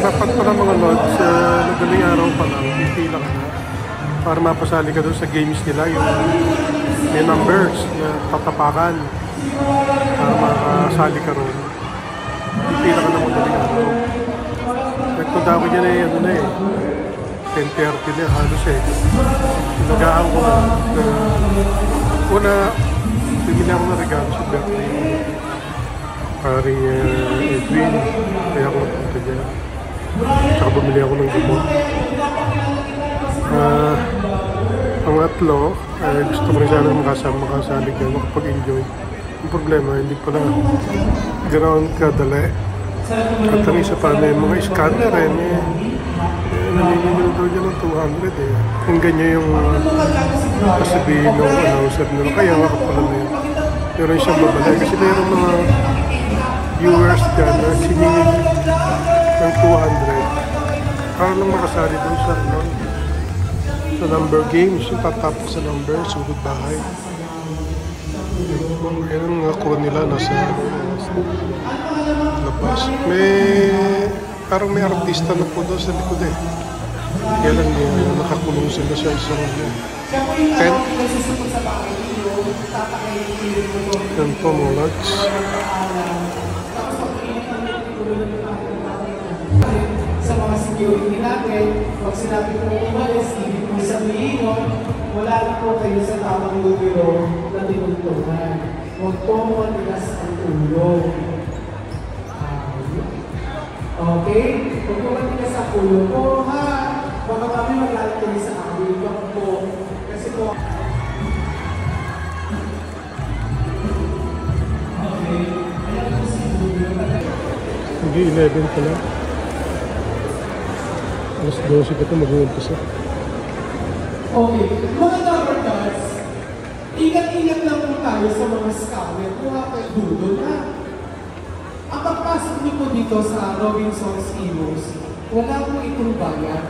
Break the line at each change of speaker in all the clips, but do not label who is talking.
dapat pala mga lods, madaling araw pa lang, pipila ka na para mapasali ka doon sa games nila, yung may numbers na tatapakan para makasali ka roon. Pipila ka na madaling araw. Nagpunta ko dyan ano na 10:30 na halos Nagaan ko na una, bumili ako ng regalo sa birthday paring Edwin, kaya ako napunta dyan. Tsaka bumili ako ng gamot. Pangatlo, gusto ko rin sana makasali ka, makapag-enjoy. Ang problema, hindi pala ganoon kadali. At ang isa pa na yung mga scanner naninigil daw dyan ng 200 Ang ganyan yung sasabihin ng announcer nila, kaya makapala na yun. Meron siyang babalay kasi mayroong mga viewers dyan na siningin ng 200 para lang makasali doon sa number games, yung tatapos sa number, sugod bahay. Yan ang mga kuha nila nasa labas. Parang may artista na po doon sa likod Kaya lang nakakulong sila sa isang tent. Yan po mga lods.
Sa mga security natin, pag sinabi ko umalis, hindi po sabihin mo, wala na po kayo sa tamang numero na tinuntunan. Huwag po matigas ang ulo. Okay? Huwag po matigas ang ulo po, ha? Baka kami maglalagay sa akin. Huwag po. Kasi po, okay. Ayan po si Julio.
Hindi, 11 pala. Alas 12 pa ito mag-uumpisa.
Okay. Mga number cards, ingat-ingat lang po tayo sa mga scammer. Kung kayo dudo na. Ang pagpasok niyo po dito sa Robinson's Heroes, wala po itong bayan.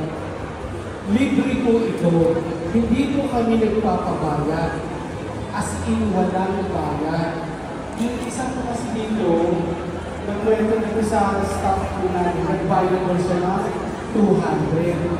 Libre po ito. Hindi po kami nagpapabayad. As in, walang bayan. Yung isa po kasi dito, nagkwento dito sa staff po natin, nagbayad mo siya na 200.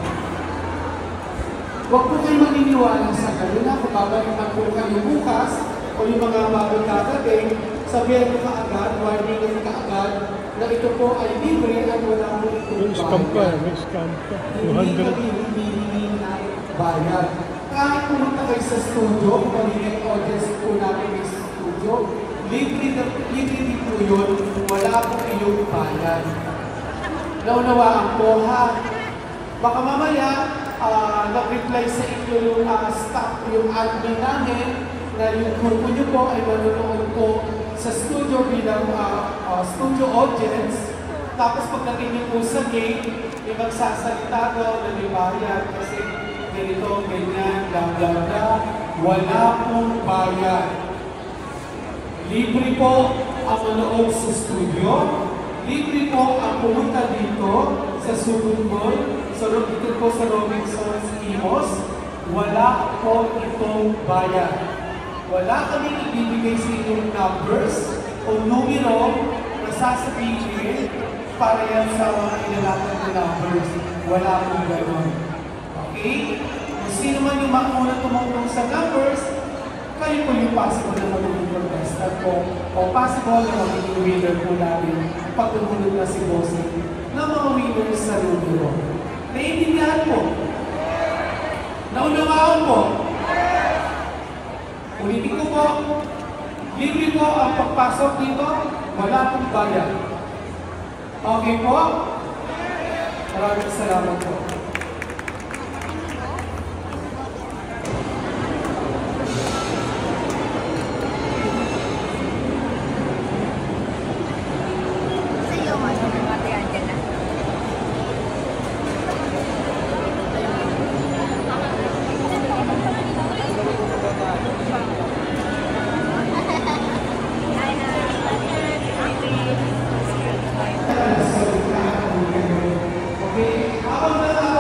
Huwag po kayo maniniwala sa kanila kung babalikan po kayo bukas o yung mga bagong kagating, sabihin ko kaagad, warning ka agad na ito po ay libre at wala po itong bayad.
May scam pa.
Hindi kami humihingi ng bayad. Kahit pumunta kayo sa studio, kung magiging audience po natin may studio, libre din po yun, wala po iyong bayad. Naunawaan po ha. Baka mamaya, nag-reply sa inyo yung staff, yung admin namin, na yung grupo nyo po ay manunood po sa studio bilang studio audience. Tapos pagdating nyo po sa gate, may magsasalita doon na may bayad kasi ganito, ganyan, bla bla bla. Wala pong bayad. Libre po ang manood sa studio. Libre po ang pumunta dito sa Sugun Mall. So, dito po sa Robinson's Heroes, wala po itong bayad. Wala kaming ibibigay sa inyong numbers o numero na sasabihin para yan sa mga inalatan na numbers. Wala pong gano'n. Okay? Kung sino man yung mauna tumungtong sa numbers, kayo po yung possible na magiging contestant po o possible na magiging winner po natin pag tumunod na si Bossing na mga winners sa numero. Naiintindihan po? Naunawaan po? Ulitin ko po, libre po ang pagpasok dito, wala pong bayad. Okay po? Maraming salamat po. Okay, habang